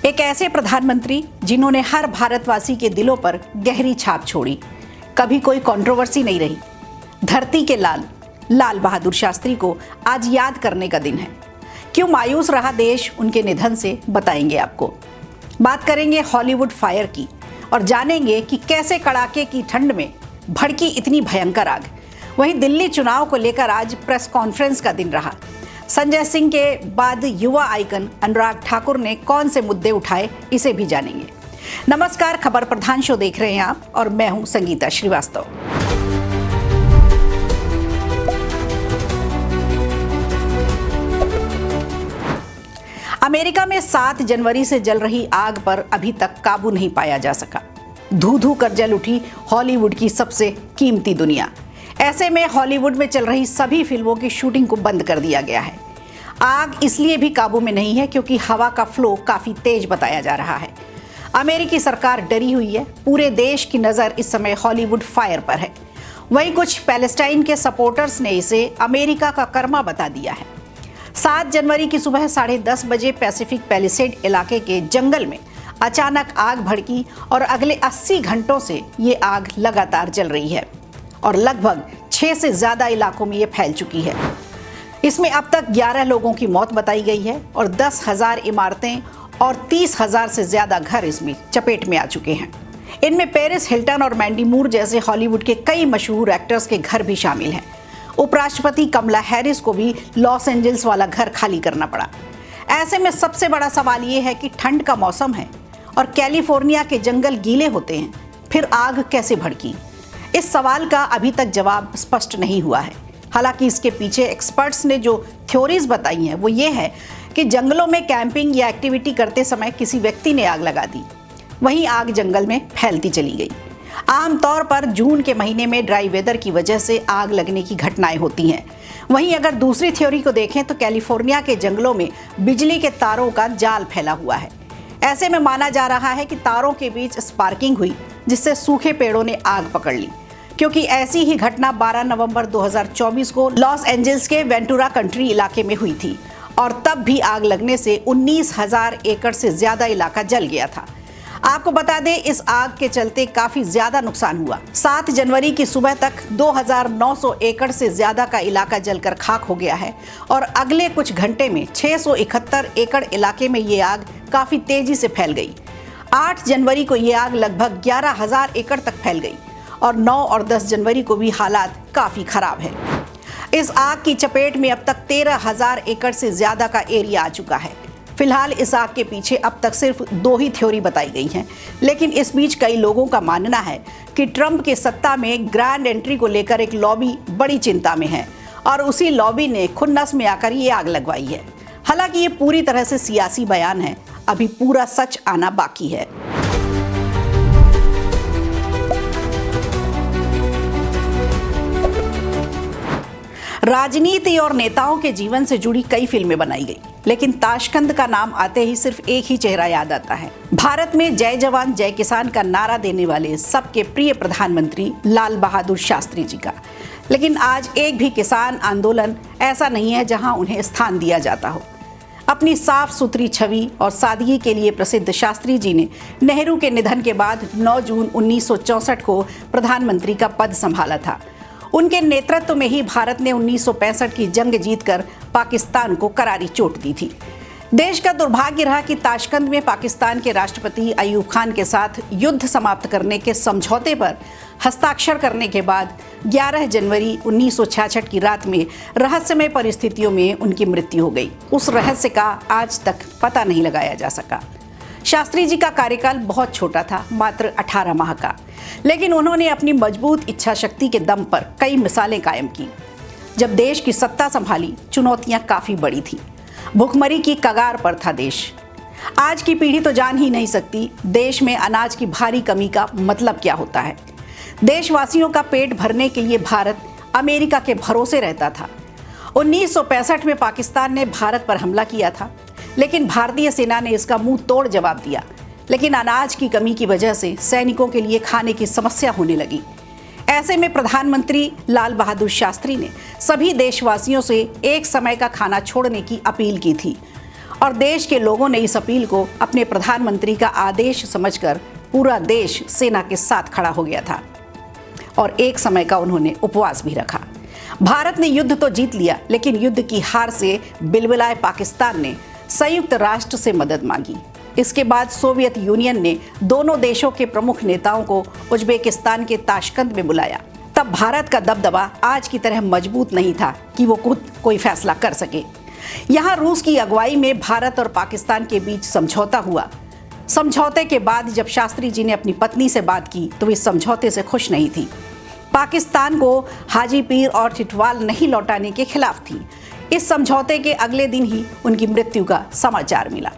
एक ऐसे प्रधानमंत्री जिन्होंने हर भारतवासी के दिलों पर गहरी छाप छोड़ी। कभी कोई कंट्रोवर्सी नहीं रही। धरती के लाल लाल बहादुर शास्त्री को आज याद करने का दिन है। क्यों मायूस रहा देश उनके निधन से, बताएंगे आपको। बात करेंगे हॉलीवुड फायर की और जानेंगे कि कैसे कड़ाके की ठंड में भड़की इतनी भयंकर आग। वहीं दिल्ली चुनाव को लेकर आज प्रेस कॉन्फ्रेंस का दिन रहा। संजय सिंह के बाद युवा आइकन अनुराग ठाकुर ने कौन से मुद्दे उठाए, इसे भी जानेंगे। नमस्कार, खबर प्रधान शो देख रहे हैं आप और मैं हूं संगीता श्रीवास्तव। अमेरिका में 7 जनवरी से जल रही आग पर अभी तक काबू नहीं पाया जा सका। धू धू कर जल उठी हॉलीवुड की सबसे कीमती दुनिया। ऐसे में हॉलीवुड में चल रही सभी फिल्मों की शूटिंग को बंद कर दिया गया है। आग इसलिए भी काबू में नहीं है क्योंकि हवा का फ्लो काफी तेज बताया जा रहा है। अमेरिकी सरकार डरी हुई है। पूरे देश की नजर इस समय हॉलीवुड फायर पर है। वहीं कुछ पैलेस्टाइन के सपोर्टर्स ने इसे अमेरिका का कर्मा बता दिया है। 7 जनवरी की सुबह 10:30 बजे पैसिफिक पैलिसेड इलाके के जंगल में अचानक आग भड़की और अगले 80 घंटों से ये आग लगातार जल रही है और लगभग 6 से ज्यादा इलाकों में ये फैल चुकी है। इसमें अब तक 11 लोगों की मौत बताई गई है और 10,000 इमारतें और 30,000 से ज्यादा घर इसमें चपेट में आ चुके हैं। इनमें पेरिस हिल्टन और मैंडी मूर जैसे हॉलीवुड के कई मशहूर एक्टर्स के घर भी शामिल हैं। उपराष्ट्रपति कमला हैरिस को भी लॉस एंजल्स वाला घर खाली करना पड़ा। ऐसे में सबसे बड़ा सवाल ये है कि ठंड का मौसम है और कैलिफोर्निया के जंगल गीले होते हैं, फिर आग कैसे भड़की? इस सवाल का अभी तक जवाब स्पष्ट नहीं हुआ है। हालांकि इसके पीछे एक्सपर्ट्स ने जो थ्योरीज बताई हैं वो ये है कि जंगलों में कैंपिंग या एक्टिविटी करते समय किसी व्यक्ति ने आग लगा दी, वहीं आग जंगल में फैलती चली गई। आमतौर पर जून के महीने में ड्राई वेदर की वजह से आग लगने की घटनाएं होती हैं। वहीं अगर दूसरी थ्योरी को देखें तो कैलिफोर्निया के जंगलों में बिजली के तारों का जाल फैला हुआ है। ऐसे में माना जा रहा है कि तारों के बीच स्पार्किंग हुई जिससे सूखे पेड़ों ने आग पकड़ ली, क्योंकि ऐसी ही घटना 12 नवंबर 2024 को लॉस एंजल्स के वेंटुरा कंट्री इलाके में हुई थी और तब भी आग लगने से 19,000 एकड़ से ज्यादा इलाका जल गया था। आपको बता दें, इस आग के चलते काफी ज्यादा नुकसान हुआ। 7 जनवरी की सुबह तक 2,900 एकड़ से ज्यादा का इलाका जलकर खाक हो गया है और अगले कुछ घंटे में 671 एकड़ इलाके में ये आग काफी तेजी से फैल गई। 8 जनवरी को ये आग लगभग 11,000 एकड़ तक फैल गई और 9 और 10 जनवरी को भी हालात काफी खराब है। इस आग की चपेट में अब तक 13,000 एकड़ से ज्यादा का एरिया आ चुका है। फिलहाल इस आग के पीछे अब तक सिर्फ 2 ही थ्योरी बताई गई हैं, लेकिन इस बीच कई लोगों का मानना है कि ट्रंप के सत्ता में ग्रैंड एंट्री को लेकर एक लॉबी बड़ी चिंता में है और उसी लॉबी ने खुन्नस में आकर ये आग लगवाई है। हालांकि ये पूरी तरह से सियासी बयान है, अभी पूरा सच आना बाकी है। राजनीति और नेताओं के जीवन से जुड़ी कई फिल्में बनाई गई, लेकिन ताशकंद का नाम आते ही सिर्फ एक ही चेहरा याद आता है। भारत में जय जवान जय किसान का नारा देने वाले सबके प्रिय प्रधानमंत्री लाल बहादुर शास्त्री जी का। लेकिन आज एक भी किसान आंदोलन ऐसा नहीं है जहां उन्हें स्थान दिया जाता हो। अपनी साफ सुथरी छवि और सादगी के लिए प्रसिद्ध शास्त्री जी ने नेहरू के निधन के बाद 9 जून 1964 को प्रधानमंत्री का पद संभाला था। उनके नेतृत्व में ही भारत ने 1965 की जंग जीतकर पाकिस्तान को करारी चोट दी थी। देश का दुर्भाग्य रहा कि ताशकंद में पाकिस्तान के राष्ट्रपति अयूब खान के साथ युद्ध समाप्त करने के समझौते पर हस्ताक्षर करने के बाद 11 जनवरी 1966 की रात में रहस्यमय परिस्थितियों में उनकी मृत्यु हो गई। उस रहस्य का आज तक पता नहीं लगाया जा सका। शास्त्री जी का कार्यकाल बहुत छोटा था, मात्र 18 माह का, लेकिन उन्होंने अपनी मजबूत इच्छा शक्ति के दम पर कई मिसालें कायम की। जब देश की सत्ता संभाली, चुनौतियां काफी बड़ी थी। भुखमरी की कगार पर था देश। आज की पीढ़ी तो जान ही नहीं सकती देश में अनाज की भारी कमी का मतलब क्या होता है। देशवासियों का पेट भरने के लिए भारत अमेरिका के भरोसे रहता था। 1965 में पाकिस्तान ने भारत पर हमला किया था, लेकिन भारतीय सेना ने इसका मुंह तोड़ जवाब दिया। लेकिन अनाज की कमी की वजह से सैनिकों के लिए खाने की समस्या होने लगी। ऐसे में प्रधानमंत्री लाल बहादुर शास्त्री ने सभी देशवासियों से एक समय का खाना छोड़ने की अपील की थी और देश के लोगों ने इस अपील को अपने प्रधानमंत्री का आदेश समझकर पूरा देश सेना के साथ खड़ा हो गया था और एक समय का उन्होंने उपवास भी रखा। भारत ने युद्ध तो जीत लिया, लेकिन युद्ध की हार से बिलबिलाए पाकिस्तान ने संयुक्त राष्ट्र से मदद मांगी। इसके बाद सोवियत यूनियन ने दोनों देशों के प्रमुख नेताओं को उज्बेकिस्तान के ताशकंद में बुलाया। तब भारत का दबदबा आज की तरह मजबूत नहीं था कि वो खुद कोई फैसला कर सके। यहाँ रूस की अगुवाई में भारत और पाकिस्तान के बीच समझौता हुआ। समझौते के बाद जब शास्त्री जी ने अपनी पत्नी से बात की तो वे समझौते से खुश नहीं थी। पाकिस्तान को हाजी पीर और टिटवाल नहीं लौटाने के खिलाफ थी। इस समझौते के अगले दिन ही उनकी मृत्यु का समाचार मिला।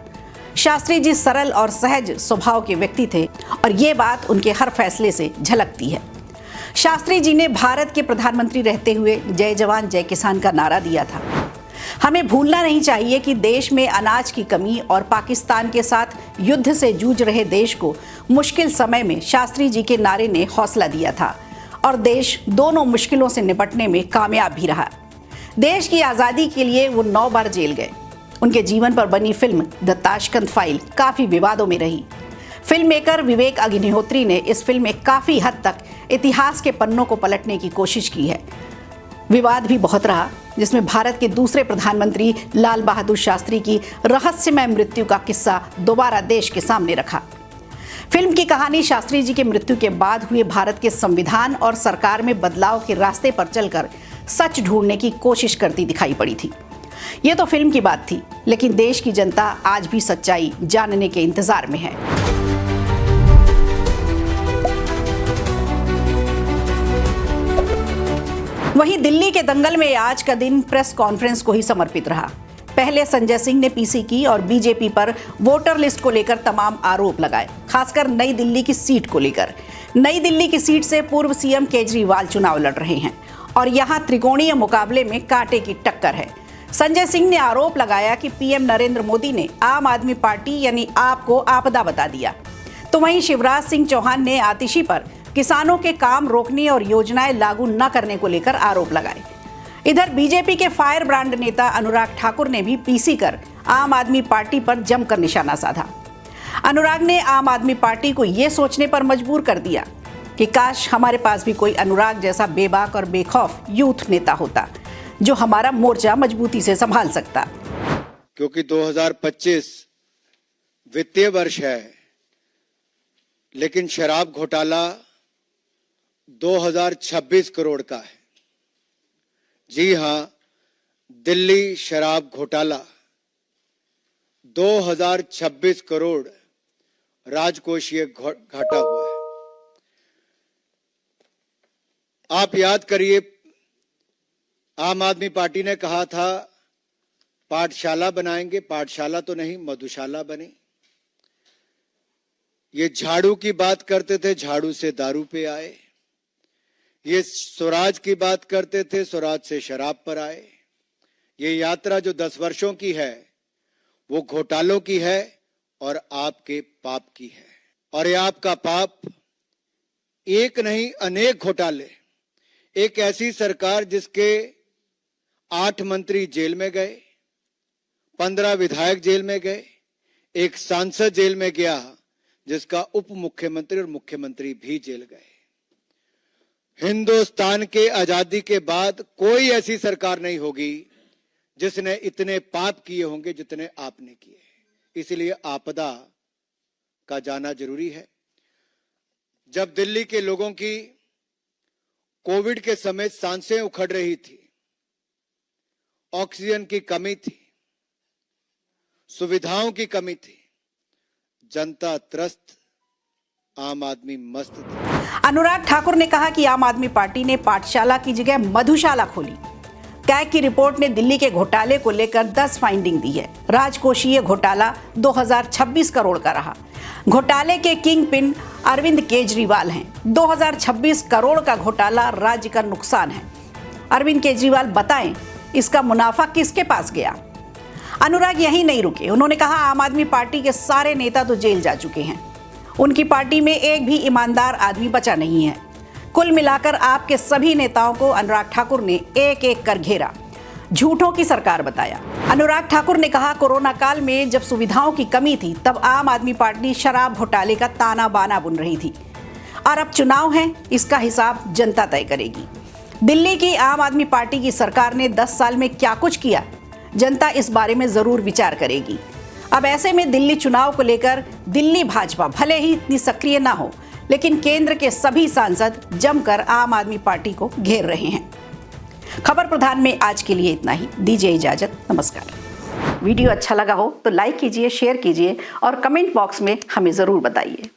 शास्त्री जी सरल और सहज स्वभाव के व्यक्ति थे और ये बात उनके हर फैसले से झलकती है। शास्त्री जी ने भारत के प्रधानमंत्री रहते हुए जय जवान जय किसान का नारा दिया था। हमें भूलना नहीं चाहिए कि देश में अनाज की कमी और पाकिस्तान के साथ युद्ध से जूझ रहे देश को मुश्किल समय में शास्त्री जी के नारे ने हौसला दिया था और देश दोनों मुश्किलों से निपटने में कामयाब भी रहा। देश की आज़ादी के लिए वो 9 बार जेल गए। उनके जीवन पर बनी फिल्म द ताशकंद फाइल काफ़ी विवादों में रही। फिल्म मेकर विवेक अग्निहोत्री ने इस फिल्म में काफ़ी हद तक इतिहास के पन्नों को पलटने की कोशिश की है। विवाद भी बहुत रहा, जिसमें भारत के दूसरे प्रधानमंत्री लाल बहादुर शास्त्री की रहस्यमय मृत्यु का किस्सा दोबारा देश के सामने रखा। फिल्म की कहानी शास्त्री जी के मृत्यु के बाद हुए भारत के संविधान और सरकार में बदलाव के रास्ते पर चलकर सच ढूंढने की कोशिश करती दिखाई पड़ी थी। ये तो फिल्म की बात थी, लेकिन देश की जनता आज भी सच्चाई जानने के इंतजार में है। वहीं दिल्ली के दंगल में आज का दिन प्रेस कॉन्फ्रेंस को ही समर्पित रहा। पहले संजय सिंह ने पीसी की और बीजेपी पर वोटर लिस्ट को लेकर तमाम आरोप लगाए, खासकर नई दिल्ली की सीट को लेकर। नई दिल्ली की सीट से पूर्व सीएम केजरीवाल चुनाव लड़ रहे हैं और यहां त्रिकोणीय मुकाबले में कांटे की टक्कर है। संजय सिंह ने आरोप लगाया कि पीएम नरेंद्र मोदी ने आम आदमी पार्टी यानी आप को आपदा बता दिया। तो वहीं शिवराज सिंह चौहान ने आतिशी पर किसानों के काम रोकने और योजनाएं लागू न करने को लेकर आरोप लगाए। इधर बीजेपी के फायर ब्रांड नेता अनुराग ठाकुर ने भी पीसी कर आम आदमी पार्टी पर जमकर निशाना साधा। अनुराग ने आम आदमी पार्टी को ये सोचने पर मजबूर कर दिया कि काश हमारे पास भी कोई अनुराग जैसा बेबाक और बेखौफ यूथ नेता होता जो हमारा मोर्चा मजबूती से संभाल सकता। क्योंकि 2025 वित्तीय वर्ष है, लेकिन शराब घोटाला 2026 करोड़ का है। जी हां, दिल्ली शराब घोटाला 2026 करोड़ राजकोषीय घाटा हुआ है। आप याद करिए, आम आदमी पार्टी ने कहा था पाठशाला बनाएंगे। पाठशाला तो नहीं, मधुशाला बनी। ये झाड़ू की बात करते थे, झाड़ू से दारू पे आए। ये स्वराज की बात करते थे, स्वराज से शराब पर आए। ये यात्रा जो 10 वर्षों की है वो घोटालों की है और आपके पाप की है। और ये आपका पाप एक नहीं, अनेक घोटाले। एक ऐसी सरकार जिसके 8 मंत्री जेल में गए, 15 विधायक जेल में गए, एक सांसद जेल में गया जिसका उप मुख्यमंत्री और मुख्यमंत्री भी जेल गए। हिंदुस्तान के आजादी के बाद कोई ऐसी सरकार नहीं होगी जिसने इतने पाप किए होंगे जितने आपने किए। इसलिए आपदा का जाना जरूरी है। जब दिल्ली के लोगों की कोविड के समय सांसें उखड़ रही थी, ऑक्सीजन की कमी थी, सुविधाओं की कमी थी, जनता त्रस्त, आम आदमी मस्त था। अनुराग ठाकुर ने कहा कि आम आदमी पार्टी ने पाठशाला की जगह मधुशाला खोली। कैग की रिपोर्ट ने दिल्ली के घोटाले को लेकर 10 फाइंडिंग दी है। राजकोषीय घोटाला 2026 करोड़ का रहा। घोटाले के किंग पिन अरविंद केजरीवाल हैं। 2026 करोड़ का घोटाला राज्य का नुकसान है। अरविंद केजरीवाल बताएं, इसका मुनाफा किसके पास गया? अनुराग यहीं नहीं रुके। उन्होंने कहा आम आदमी पार्टी के सारे नेता तो जेल जा चुके हैं। उनकी पार्टी में एक भी ईमानदार आदमी बचा नहीं है। कुल मिलाकर आपके सभी नेताओं को अनुराग ठाकुर ने एक एक कर घेरा। झूठों की सरकार बताया। अनुराग ठाकुर ने कहा, कोरोना काल में जब सुविधाओं की कमी थी तब आम आदमी पार्टी शराब घोटाले का ताना बाना बुन रही थी, और अब चुनाव है, इसका हिसाब जनता तय करेगी। दिल्ली की आम आदमी पार्टी की सरकार ने 10 साल में क्या कुछ किया, जनता इस बारे में जरूर विचार करेगी। अब ऐसे में दिल्ली चुनाव को लेकर दिल्ली भाजपा भले ही इतनी सक्रिय ना हो, लेकिन केंद्र के सभी सांसद जमकर आम आदमी पार्टी को घेर रहे हैं। खबर प्रधान में आज के लिए इतना ही। दीजिए इजाजत, नमस्कार। वीडियो अच्छा लगा हो तो लाइक कीजिए, शेयर कीजिए और कमेंट बॉक्स में हमें जरूर बताइए।